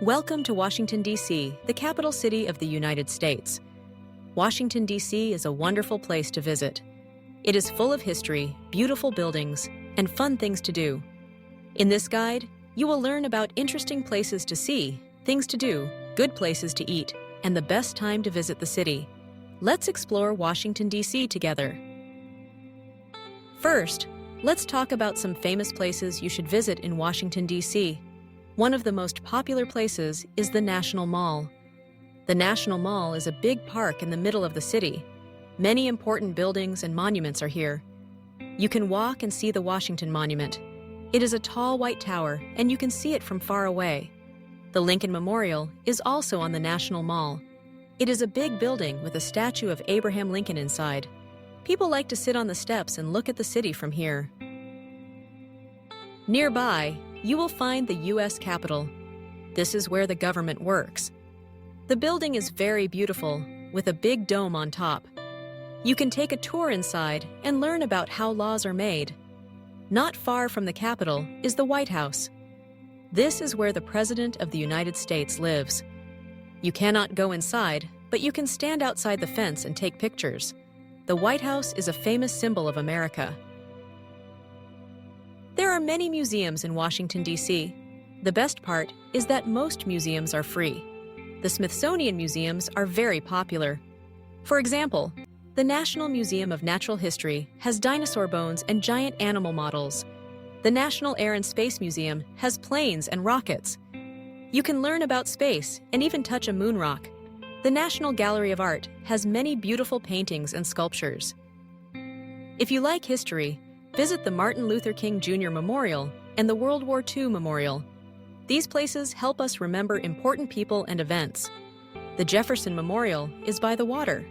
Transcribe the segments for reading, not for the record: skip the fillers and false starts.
Welcome to Washington, D.C., the capital city of the United States. Washington, D.C. is a wonderful place to visit. It is full of history, beautiful buildings, and fun things to do. In this guide, you will learn about interesting places to see, things to do, good places to eat, and the best time to visit the city. Let's explore Washington, D.C. together. First, let's talk about some famous places you should visit in Washington, D.C. One of the most popular places is the National Mall. The National Mall is a big park in the middle of the city. Many important buildings and monuments are here. You can walk and see the Washington Monument. It is a tall white tower, and you can see it from far away. The Lincoln Memorial is also on the National Mall. It is a big building with a statue of Abraham Lincoln inside. People like to sit on the steps and look at the city from here. Nearby, you will find the U.S. Capitol. This is where the government works. The building is very beautiful, with a big dome on top. You can take a tour inside and learn about how laws are made. Not far from the Capitol is the White House. This is where the President of the United States lives. You cannot go inside, but you can stand outside the fence and take pictures. The White House is a famous symbol of America. There are many museums in Washington, D.C. The best part is that most museums are free. The Smithsonian museums are very popular. For example, the National Museum of Natural History has dinosaur bones and giant animal models. The National Air and Space Museum has planes and rockets. You can learn about space and even touch a moon rock. The National Gallery of Art has many beautiful paintings and sculptures. If you like history, visit the Martin Luther King Jr. Memorial and the World War II Memorial. These places help us remember important people and events. The Jefferson Memorial is by the water.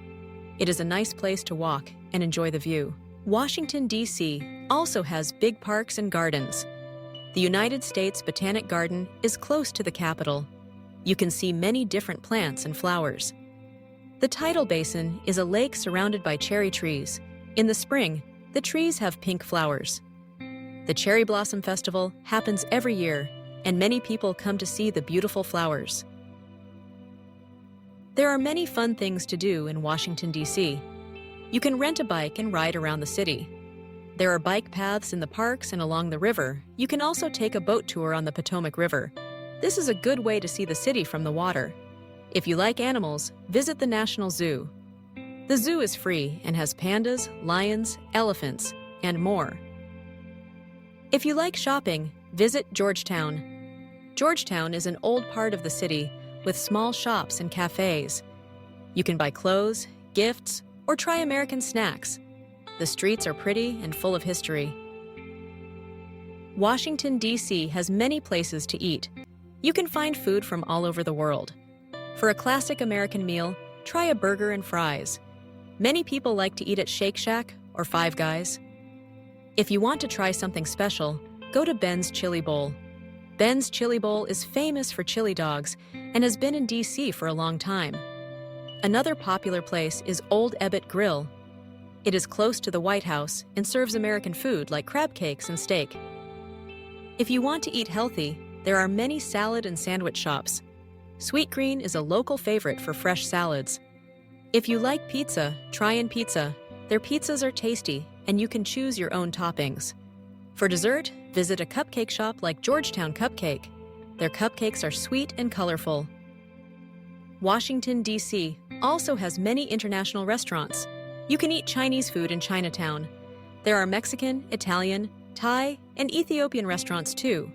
It is a nice place to walk and enjoy the view. Washington, D.C. also has big parks and gardens. The United States Botanic Garden is close to the Capitol. You can see many different plants and flowers. The Tidal Basin is a lake surrounded by cherry trees. In the spring, the trees have pink flowers. The Cherry Blossom Festival happens every year, and many people come to see the beautiful flowers. There are many fun things to do in Washington, D.C. You can rent a bike and ride around the city. There are bike paths in the parks and along the river. You can also take a boat tour on the Potomac River. This is a good way to see the city from the water. If you like animals, visit the National Zoo. The zoo is free and has pandas, lions, elephants, and more. If you like shopping, visit Georgetown. Georgetown is an old part of the city with small shops and cafes. You can buy clothes, gifts, or try American snacks. The streets are pretty and full of history. Washington, D.C. has many places to eat. You can find food from all over the world. For a classic American meal, try a burger and fries. Many people like to eat at Shake Shack or Five Guys. If you want to try something special, go to Ben's Chili Bowl. Ben's Chili Bowl is famous for chili dogs and has been in D.C. for a long time. Another popular place is Old Ebbitt Grill. It is close to the White House and serves American food like crab cakes and steak. If you want to eat healthy, there are many salad and sandwich shops. Sweet Green is a local favorite for fresh salads. If you like pizza, try In Pizza. Their pizzas are tasty, and you can choose your own toppings. For dessert, visit a cupcake shop like Georgetown Cupcake. Their cupcakes are sweet and colorful. Washington, D.C. also has many international restaurants. You can eat Chinese food in Chinatown. There are Mexican, Italian, Thai, and Ethiopian restaurants too.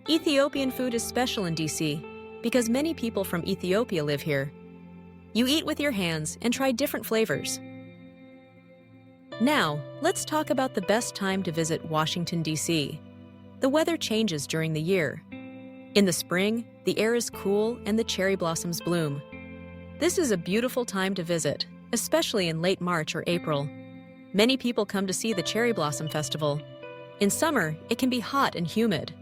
Ethiopian food is special in D.C. because many people from Ethiopia live here. You eat with your hands and try different flavors. Now, let's talk about the best time to visit Washington, D.C. The weather changes during the year. In the spring, the air is cool and the cherry blossoms bloom. This is a beautiful time to visit, especially in late March or April. Many people come to see the Cherry Blossom Festival. In summer, it can be hot and humid.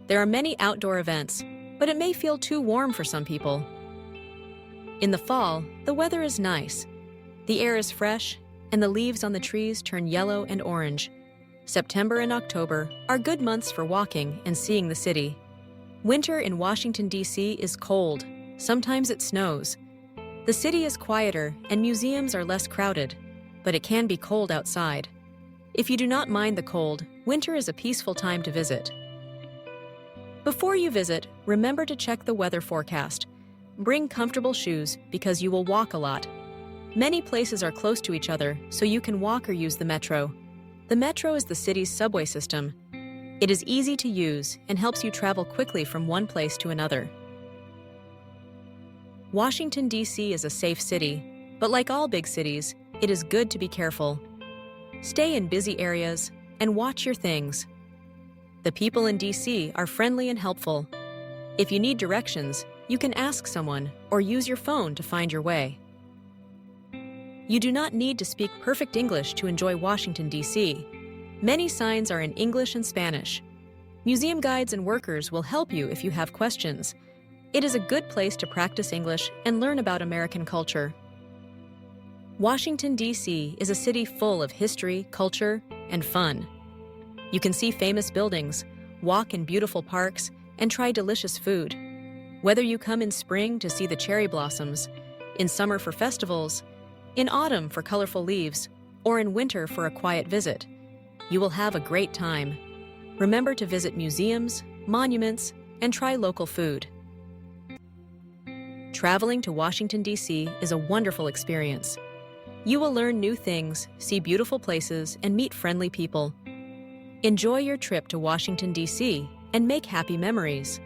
There are many outdoor events, but it may feel too warm for some people. In the fall, the weather is nice. The air is fresh, and the leaves on the trees turn yellow and orange. September and October are good months for walking and seeing the city. Winter in Washington, D.C. is cold. Sometimes it snows. The city is quieter and museums are less crowded, but it can be cold outside. If you do not mind the cold, winter is a peaceful time to visit. Before you visit, remember to check the weather forecast. Bring comfortable shoes because you will walk a lot. Many places are close to each other, so you can walk or use the metro. The metro is the city's subway system. It is easy to use and helps you travel quickly from one place to another. Washington, D.C. is a safe city, but like all big cities, it is good to be careful. Stay in busy areas and watch your things. The people in D.C. are friendly and helpful. If you need directions, you can ask someone or use your phone to find your way. You do not need to speak perfect English to enjoy Washington, D.C. Many signs are in English and Spanish. Museum guides and workers will help you if you have questions. It is a good place to practice English and learn about American culture. Washington, D.C. is a city full of history, culture, and fun. You can see famous buildings, walk in beautiful parks, and try delicious food. Whether you come in spring to see the cherry blossoms, in summer for festivals, in autumn for colorful leaves, or in winter for a quiet visit, you will have a great time. Remember to visit museums, monuments, and try local food. Traveling to Washington, D.C. is a wonderful experience. You will learn new things, see beautiful places, and meet friendly people. Enjoy your trip to Washington, D.C., and make happy memories.